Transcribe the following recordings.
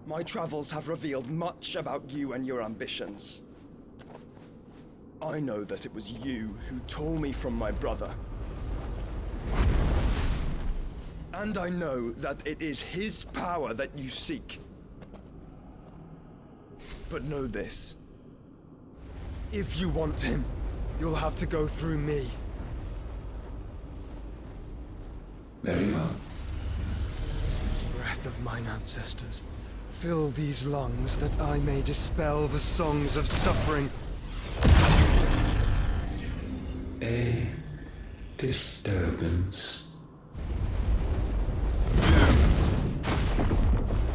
My travels have revealed much about you and your ambitions. I know that it was you who tore me from my brother. And I know that it is his power that you seek. But know this. If you want him, you'll have to go through me. Very well. Breath of mine ancestors, fill these lungs that I may dispel the songs of suffering. A disturbance.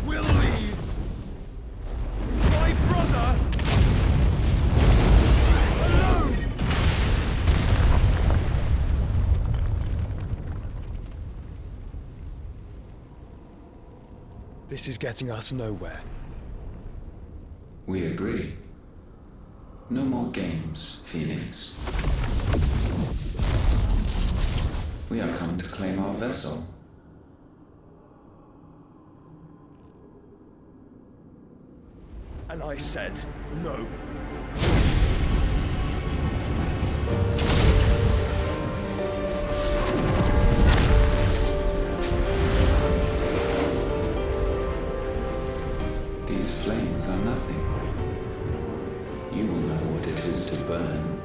We'll leave. My brother alone. This is getting us nowhere. We agree. No more games, Phoenix. We have come to claim our vessel. And I said no. These flames are nothing. You will know what it is to burn.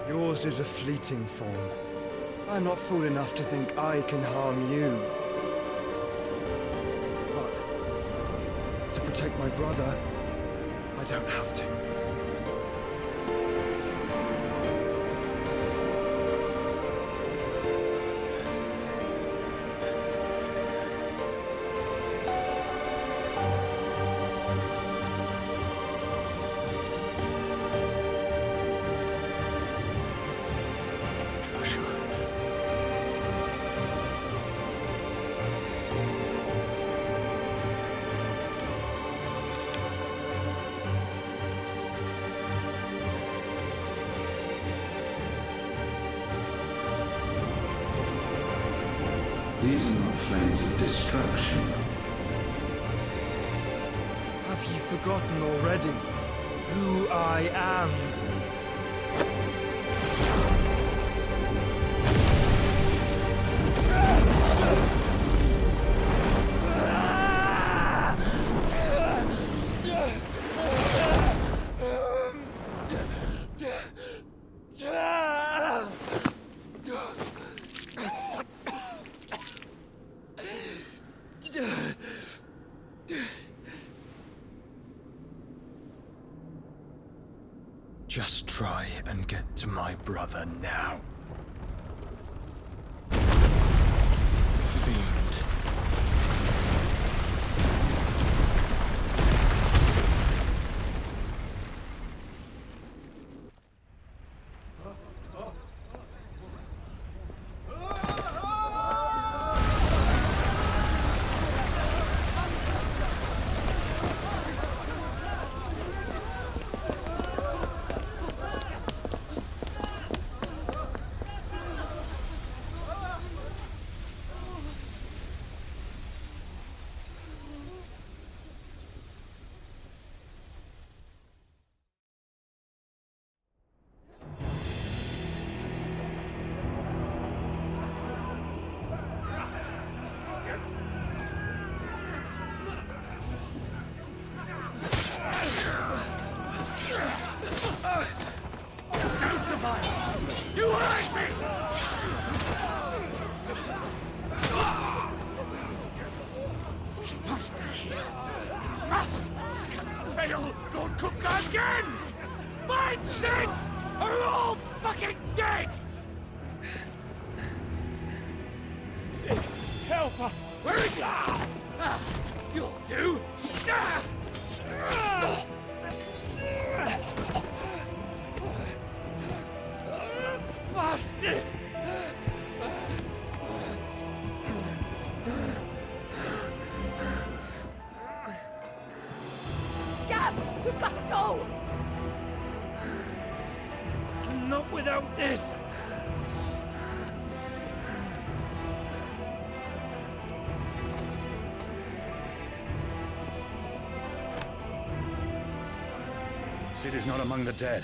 Yours is a fleeting form. I'm not fool enough to think I can harm you. But to protect my brother, I don't have to. These are not flames of destruction. Have you forgotten already who I am? Just try and get to my brother now. Fiend. You hurt me! Must be here. Must! Cannot fail nor cook again! Mine shit are all fucking dead! Sid, help us! Where is he? You'll do! Bastard! Gab, we've got to go! Not without this! Sid is not among the dead.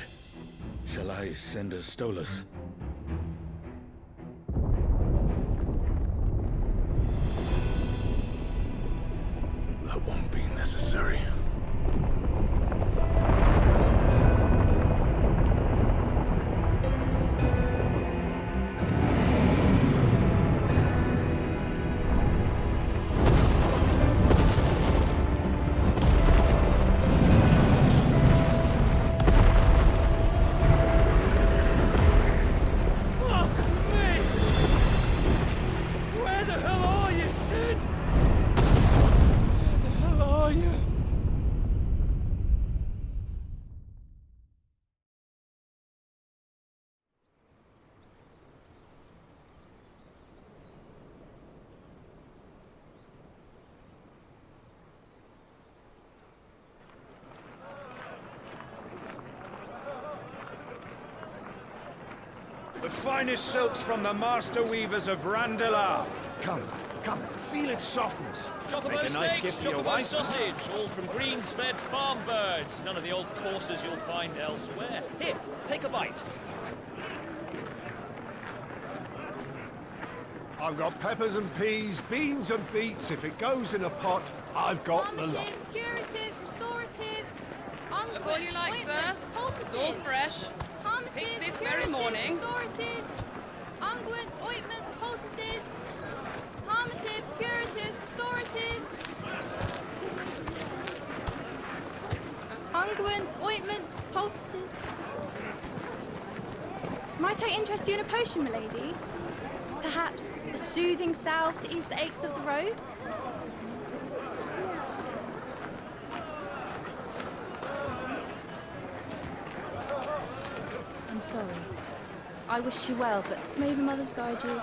Shall I send a Stolas? That won't be necessary. The finest silks from the master weavers of Randalar. Come, come, feel its softness. Chocobo Make a nice steaks, gift for your chocobo wife. sausage, all from greens-fed farm birds. None of the old courses you'll find elsewhere. Here, take a bite. I've got peppers and peas, beans and beets. If it goes in a pot, I've got the lot. Calmatives, curatives, restoratives, Look all you like, sir. It's all fresh. Picked this very morning. Restoratives, unguents, ointments, poultices, calmatives, curatives, restoratives, unguents, ointments, poultices. Might I interest you in a potion, milady? Perhaps a soothing salve to ease the aches of the road? I'm sorry. I wish you well, but may the mothers guide you.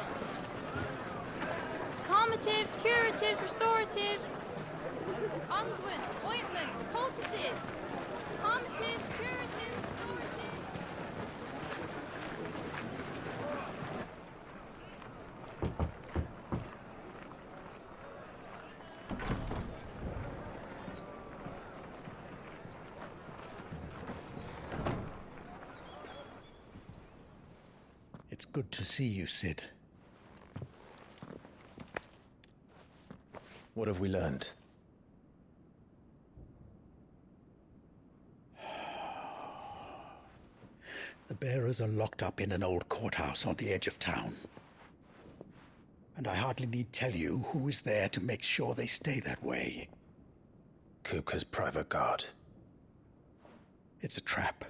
Calmatives, curatives, restoratives, unguents, ointments, poultices. Calmatives, curatives, restoratives. It's good to see you, Sid. What have we learned? The bearers are locked up in an old courthouse on the edge of town. And I hardly need tell you who is there to make sure they stay that way. Kupka's private guard. It's a trap.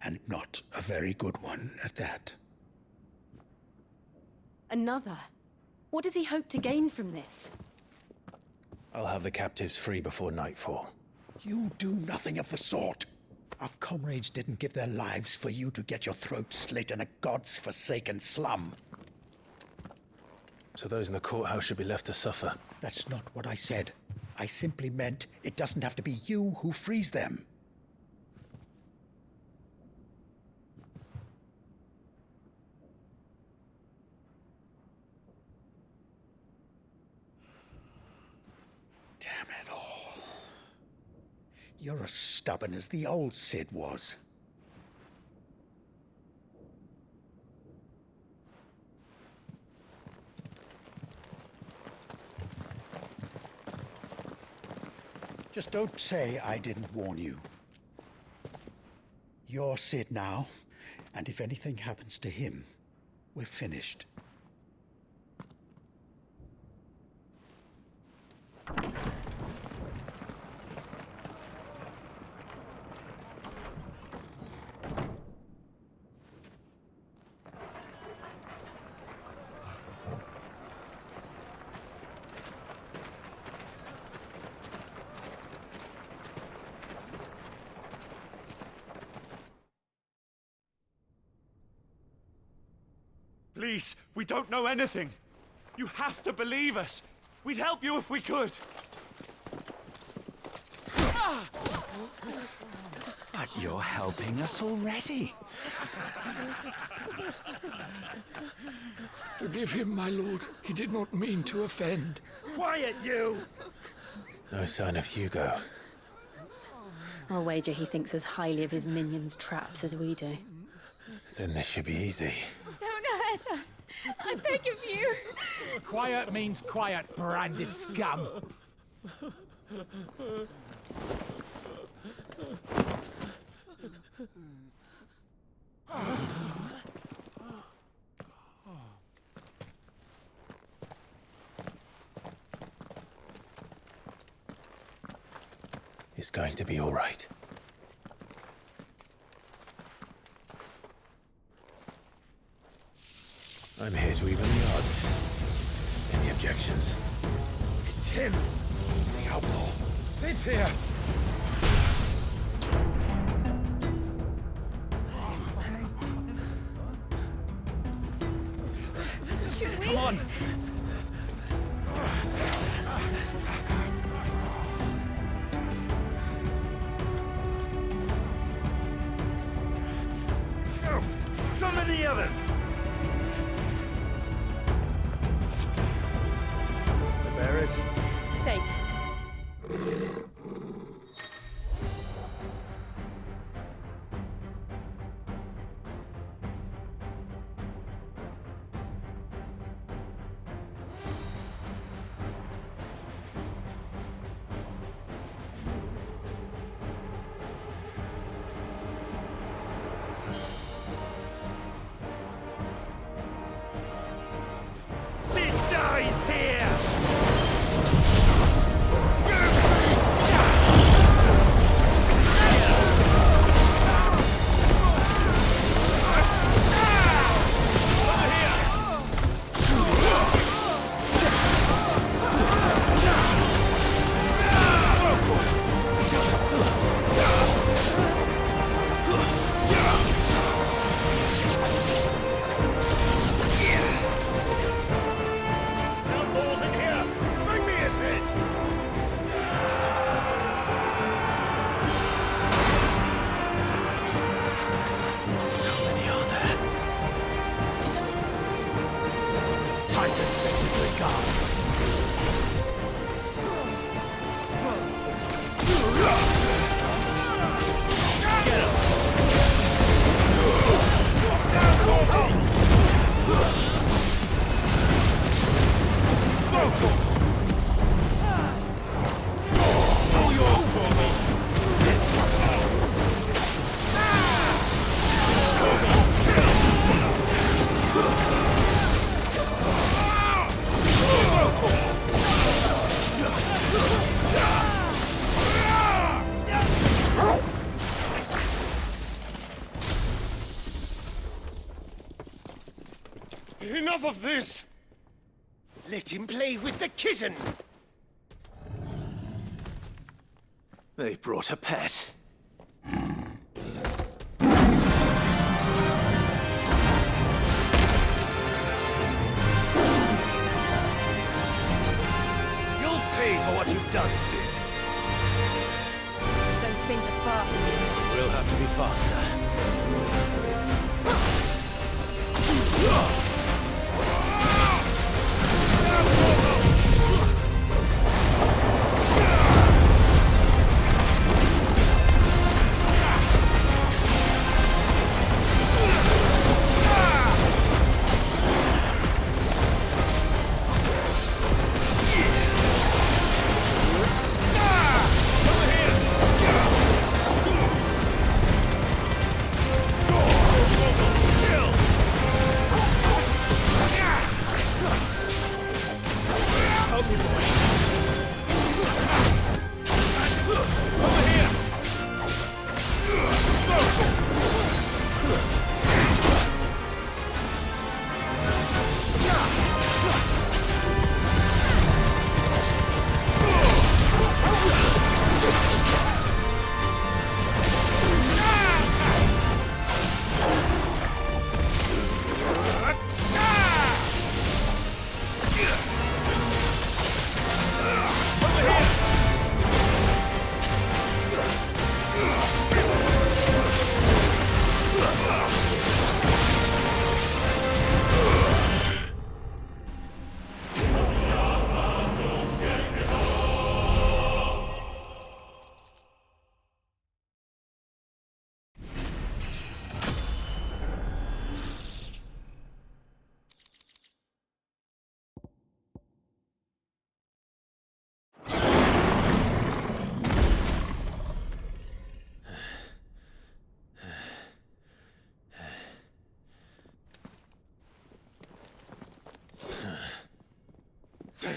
And not a very good one at that. Another? What does he hope to gain from this? I'll have the captives free before nightfall. You do nothing of the sort. Our comrades didn't give their lives for you to get your throat slit in a god's-forsaken slum. So those in the courthouse should be left to suffer. That's not what I said. I simply meant it doesn't have to be you who frees them. Damn it all. You're as stubborn as the old Sid was. Just don't say I didn't warn you. You're Sid now, and if anything happens to him, we're finished. Please, we don't know anything. You have to believe us. We'd help you if we could. But you're helping us already. Forgive him, my lord. He did not mean to offend. Quiet, you! No sign of Hugo. I'll wager he thinks as highly of his minions' traps as we do. Then this should be easy. Don't hurt us. I beg of you. Quiet means quiet, branded scum. It's going to be all right. I'm here to even the odds. Any objections? It's him, the outlaw. Sit here. Come on. Some of the others. The bearers. Safe. Enough of this! Let him play with the kitten! They brought a pet. You'll pay for what you've done, Sid. Those things are fast. We'll have to be faster.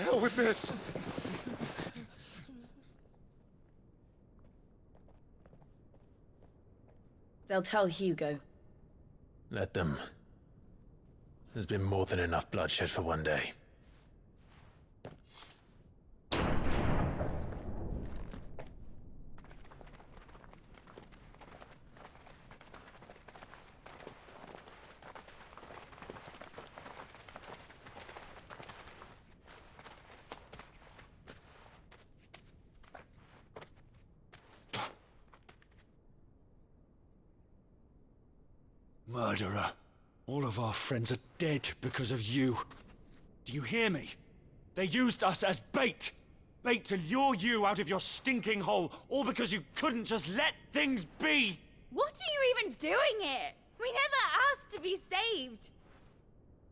hell with this. They'll tell Hugo. Let them. There's been more than enough bloodshed for one day. Murderer. All of our friends are dead because of you. Do you hear me? They used us as bait. Bait to lure you out of your stinking hole, all because you couldn't just let things be. What are you even doing here? We never asked to be saved.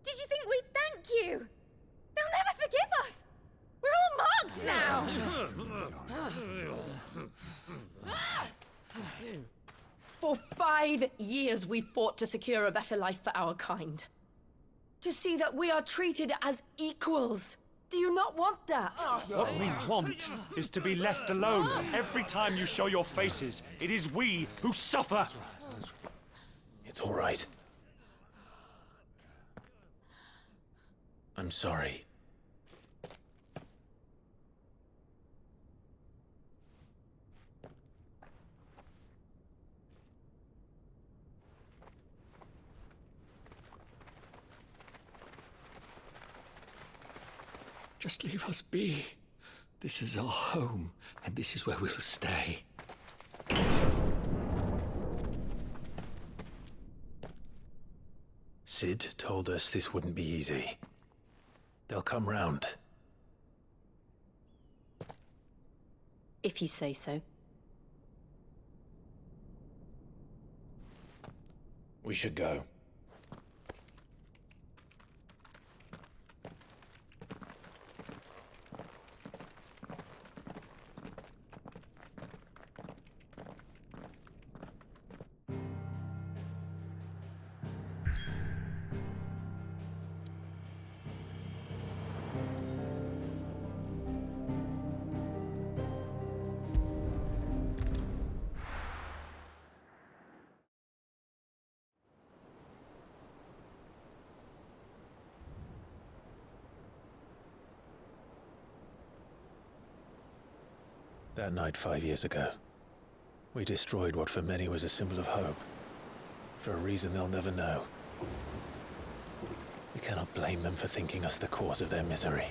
Did you think we'd thank you? They'll never forgive us. We're all marked now. For 5 years we fought to secure a better life for our kind. To see that we are treated as equals. Do you not want that? What we want is to be left alone. Every time you show your faces, it is we who suffer. It's all right. I'm sorry. Just leave us be. This is our home, and this is where we'll stay. Sid told us this wouldn't be easy. They'll come round. If you say so. We should go. That night 5 years ago, we destroyed what for many was a symbol of hope. For a reason they'll never know. We cannot blame them for thinking us the cause of their misery.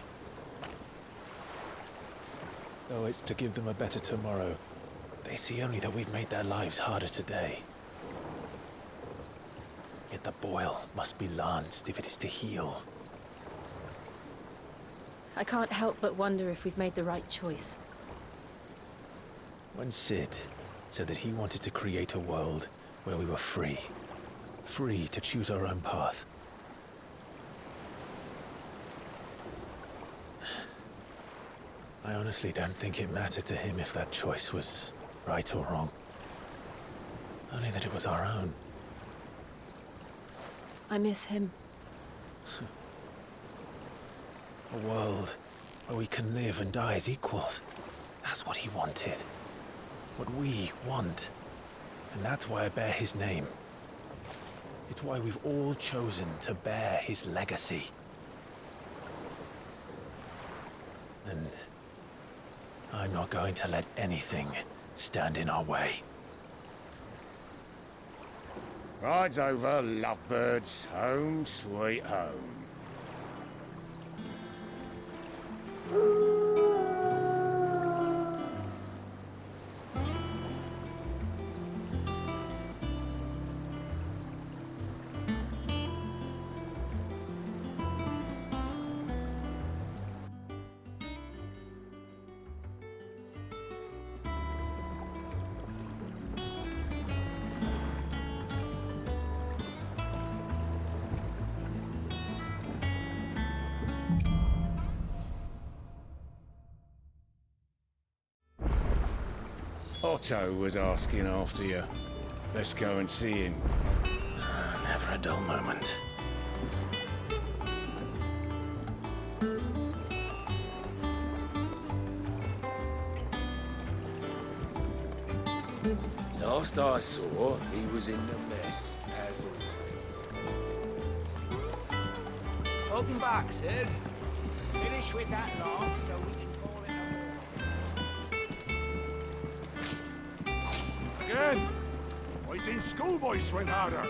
Though it's to give them a better tomorrow, they see only that we've made their lives harder today. Yet the boil must be lanced if it is to heal. I can't help but wonder if we've made the right choice. When Sid said that he wanted to create a world where we were free. Free to choose our own path. I honestly don't think it mattered to him if that choice was right or wrong. Only that it was our own. I miss him. A world where we can live and die as equals. That's what he wanted. What we want. And that's why I bear his name. It's why we've all chosen to bear his legacy. And I'm not going to let anything stand in our way. Ride's over, lovebirds. Home sweet home. Otto was asking after you. Let's go and see him. Never a dull moment. Last I saw, he was in the mess, as always. Welcome back, Sid. Finish with that log so we can call it Again? I seen schoolboys swing harder.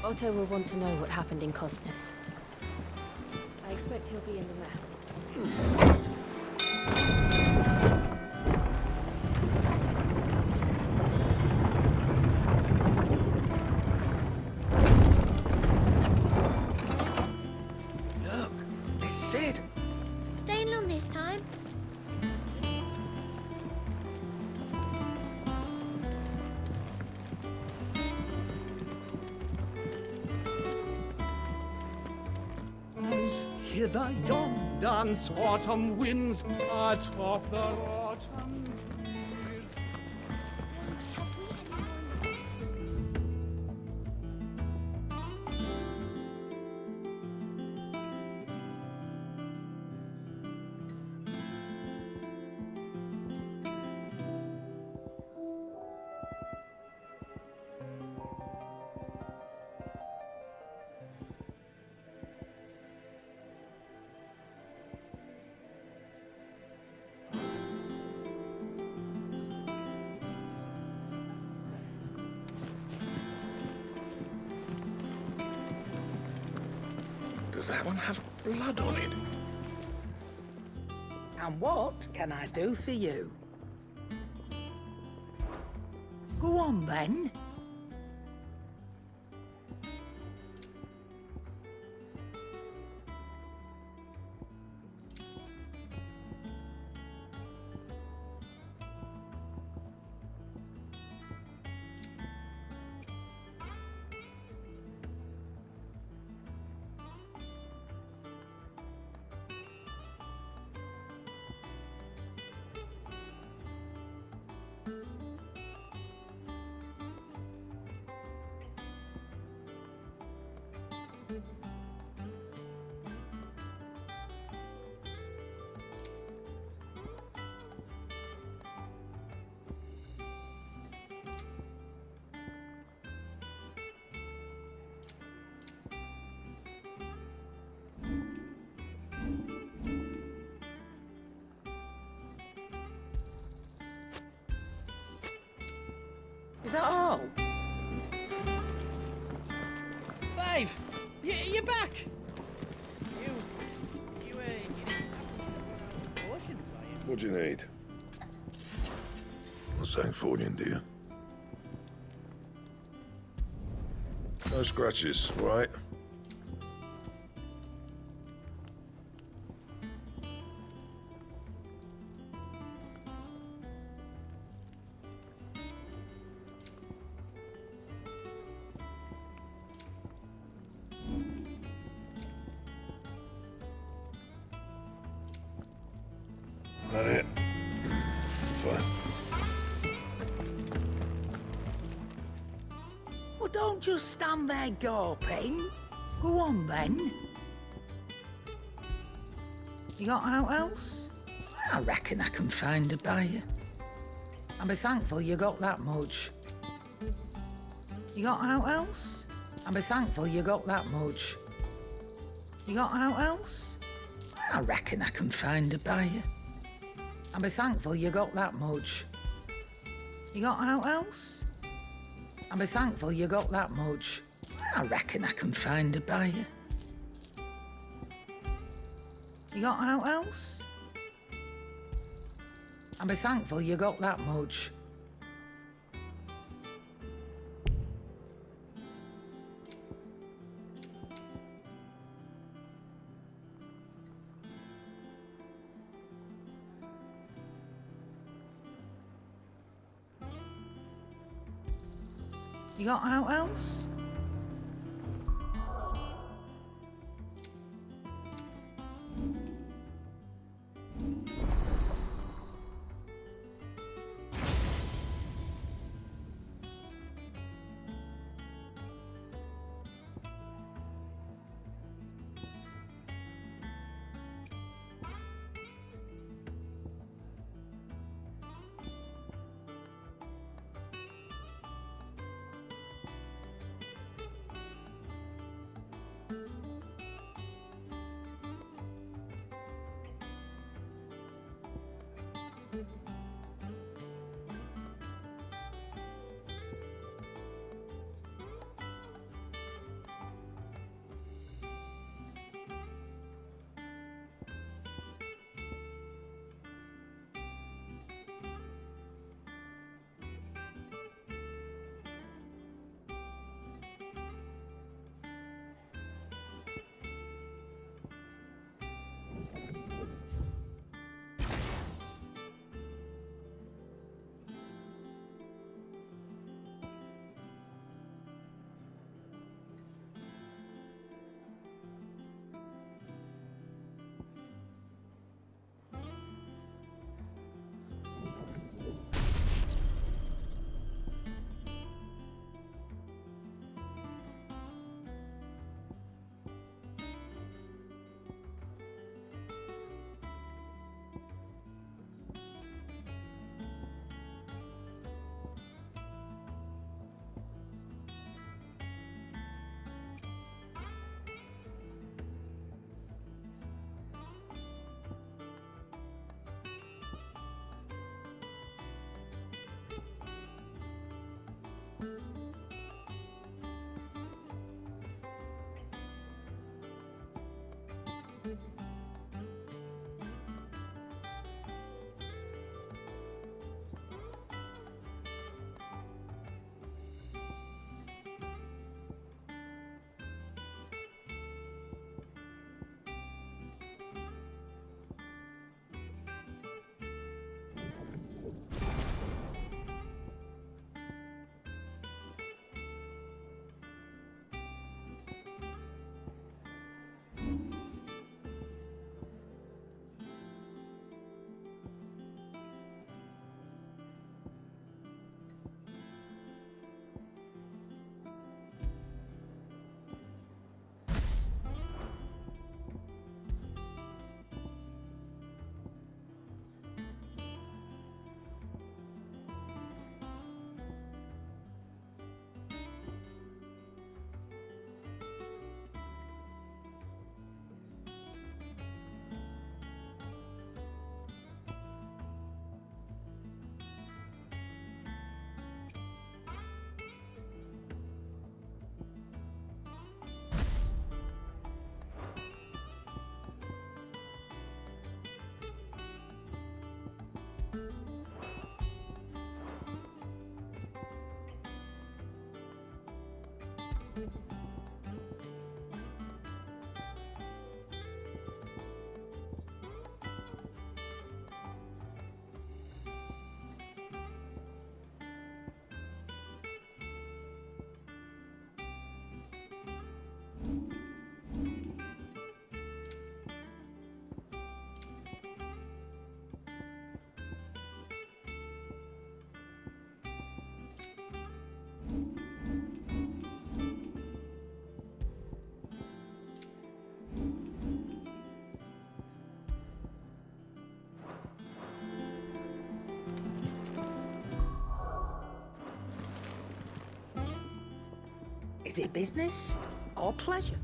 Otto will want to know what happened in Costness. I expect he'll be in the mess. Look, it's Sid. Staying on this time? Hither yon dance autumn winds atop the autumn field. Does that one have blood on it? And what can I do for you? Go on then. Is that all? Dave, you're back. What do you need? Not saying fortune, do you? No scratches, right? That it? Fine. Well, don't just stand there gawping. Go on then. You got out else? I reckon I can find a buyer. I'll be thankful you got that much. You got out else? I'll be thankful you got that much. You got out else? I reckon I can find a buyer. I'll be thankful you got that much. You got out else? I'll be thankful you got that much. I reckon I can find a buyer. You got out else? I'll be thankful you got that much. You got out else? Is it business or pleasure?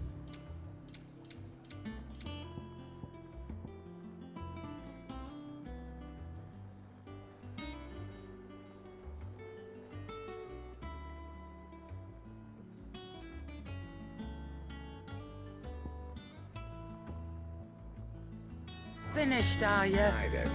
Finished, are you? I don't know.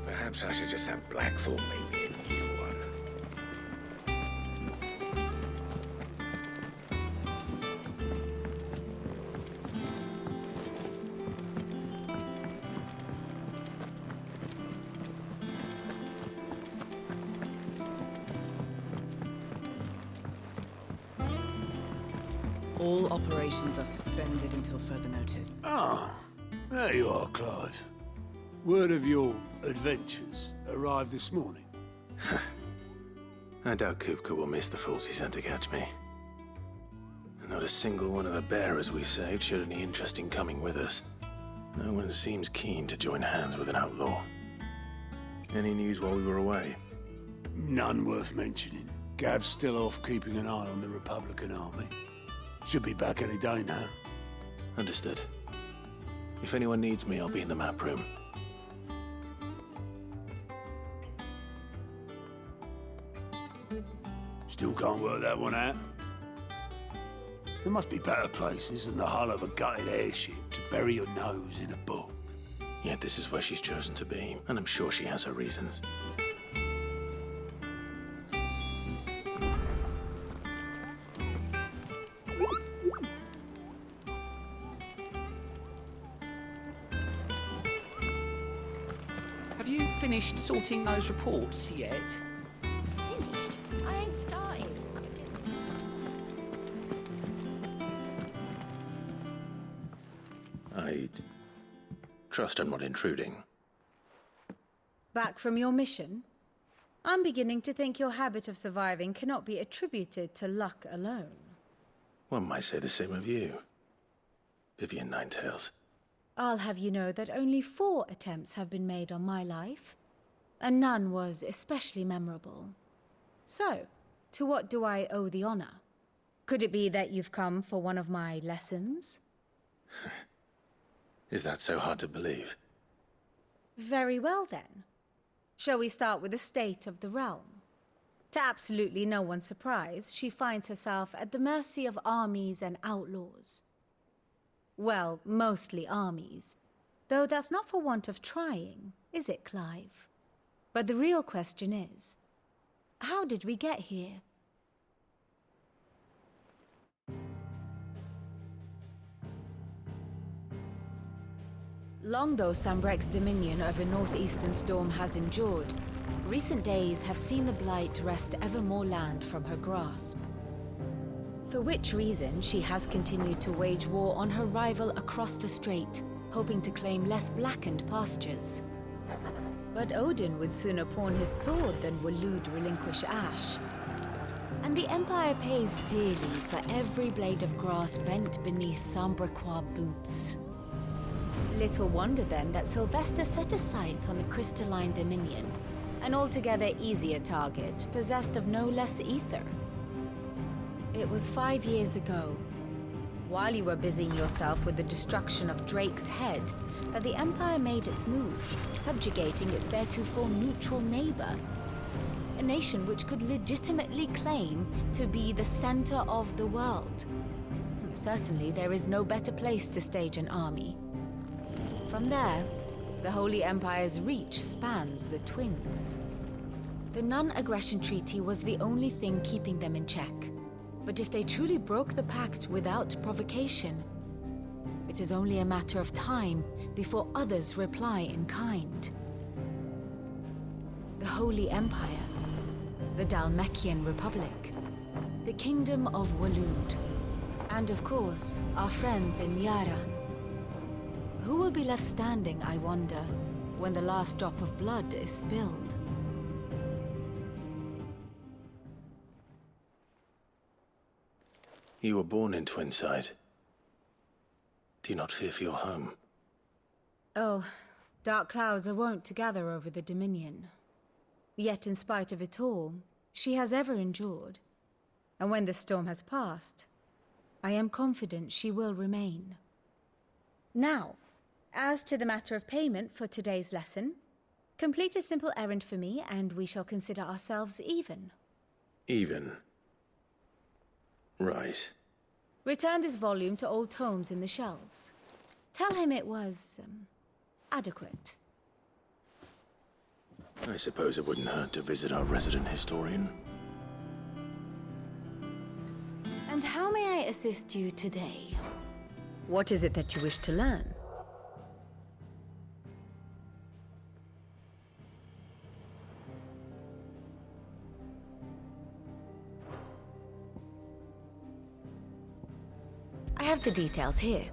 Perhaps I should just have Blackthorn make me a new one. All operations are suspended until further notice. Ah, there you are, Clive. Word of your adventures arrived this morning. I doubt Kupka will miss the fools he sent to catch me. And not a single one of the bearers we saved showed any interest in coming with us. No one seems keen to join hands with an outlaw. Any news while we were away? None worth mentioning. Gav's still off keeping an eye on the Republican army. Should be back any day now. Understood. If anyone needs me, I'll be in the map room. Still can't work that one out. There must be better places than the hull of a gutted airship to bury your nose in a book. Yet this is where she's chosen to be, and I'm sure she has her reasons. Have you finished sorting those reports yet? Finished? I ain't started. Trust I'm not intruding. Back from your mission? I'm beginning to think your habit of surviving cannot be attributed to luck alone. One might say the same of you, Vivian Ninetails. I'll have you know that only 4 attempts have been made on my life, and none was especially memorable. So, to what do I owe the honor? Could it be that you've come for one of my lessons? Is that so hard to believe? Very well then. Shall we start with the state of the realm? To absolutely no one's surprise, she finds herself at the mercy of armies and outlaws. Well, mostly armies. Though that's not for want of trying, is it, Clive? But the real question is, how did we get here? Long though Sambrek's dominion over northeastern Storm has endured, recent days have seen the Blight wrest ever more land from her grasp. For which reason she has continued to wage war on her rival across the strait, hoping to claim less blackened pastures. But Odin would sooner pawn his sword than Waloed relinquish Ash. And the Empire pays dearly for every blade of grass bent beneath Sambrequois boots. Little wonder then that Sylvester set his sights on the crystalline dominion, an altogether easier target, possessed of no less ether. It was 5 years ago, while you were busying yourself with the destruction of Drake's head, that the Empire made its move, subjugating its theretofore neutral neighbor. A nation which could legitimately claim to be the center of the world. Certainly, there is no better place to stage an army. From there, the Holy Empire's reach spans the Twins. The non-aggression treaty was the only thing keeping them in check. But if they truly broke the pact without provocation, it is only a matter of time before others reply in kind. The Holy Empire, the Dhalmekian Republic, the Kingdom of Waloed, and of course, our friends in Yaran. Who will be left standing, I wonder, when the last drop of blood is spilled? You were born in Twinside. Do you not fear for your home? Oh, dark clouds are wont to gather over the Dominion. Yet in spite of it all, she has ever endured. And when the storm has passed, I am confident she will remain. Now, as to the matter of payment for today's lesson, complete a simple errand for me and we shall consider ourselves even. Even? Right. Return this volume to old tomes in the shelves. Tell him it was, adequate. I suppose it wouldn't hurt to visit our resident historian. And how may I assist you today? What is it that you wish to learn? I have the details here.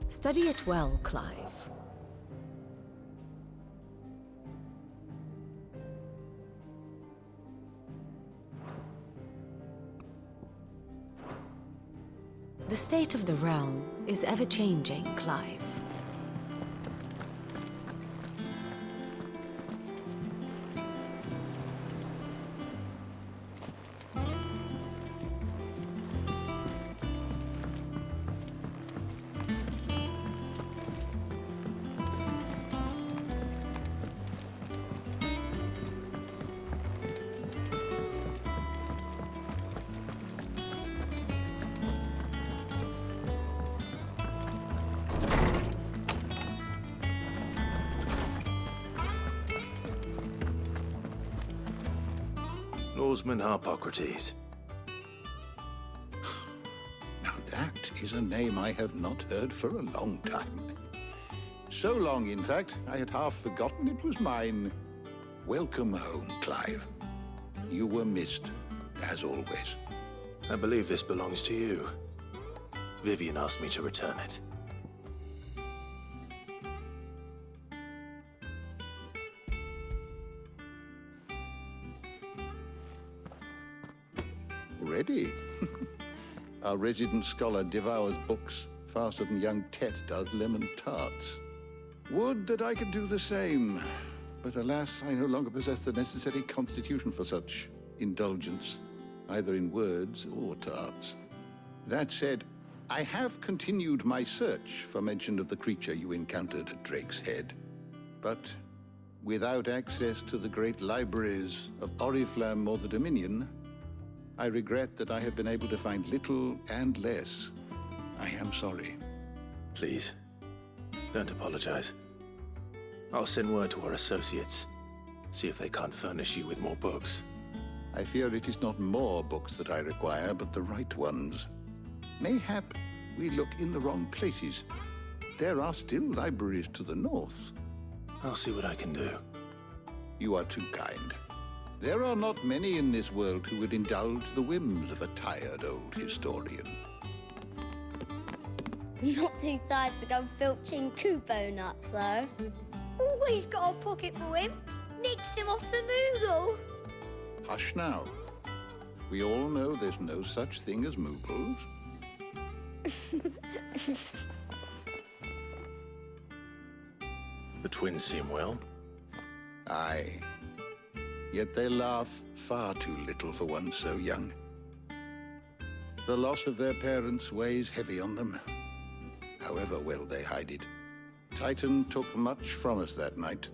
Study it well, Clive. The state of the realm is ever-changing, Clive. Norseman Harpocrates. Now that is a name I have not heard for a long time. So long, in fact, I had half forgotten it was mine. Welcome home, Clive. You were missed, as always. I believe this belongs to you. Vivian asked me to return it. Already? Our resident scholar devours books faster than young Tet does lemon tarts. Would that I could do the same. But alas, I no longer possess the necessary constitution for such indulgence, either in words or tarts. That said, I have continued my search for mention of the creature you encountered at Drake's Head. But without access to the great libraries of Oriflamme or the Dominion, I regret that I have been able to find little and less. I am sorry. Please, don't apologize. I'll send word to our associates. See if they can't furnish you with more books. I fear it is not more books that I require, but the right ones. Mayhap we look in the wrong places. There are still libraries to the north. I'll see what I can do. You are too kind. There are not many in this world who would indulge the whims of a tired old historian. Not too tired to go filching Kupo nuts, though. Always got a pocket for him. Nicks him off the Moogle. Hush now. We all know there's no such thing as Moogles. The twins seem well. Aye. Yet they laugh far too little for one so young. The loss of their parents weighs heavy on them, however well they hide it. Titan took much from us that night,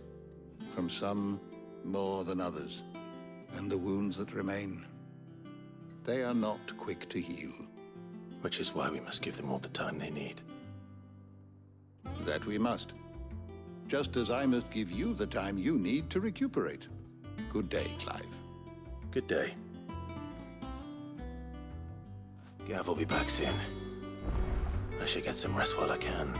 from some more than others, and the wounds that remain, they are not quick to heal. Which is why we must give them all the time they need. That we must. Just as I must give you the time you need to recuperate. Good day, Clive. Good day. Gav will be back soon. I should get some rest while I can.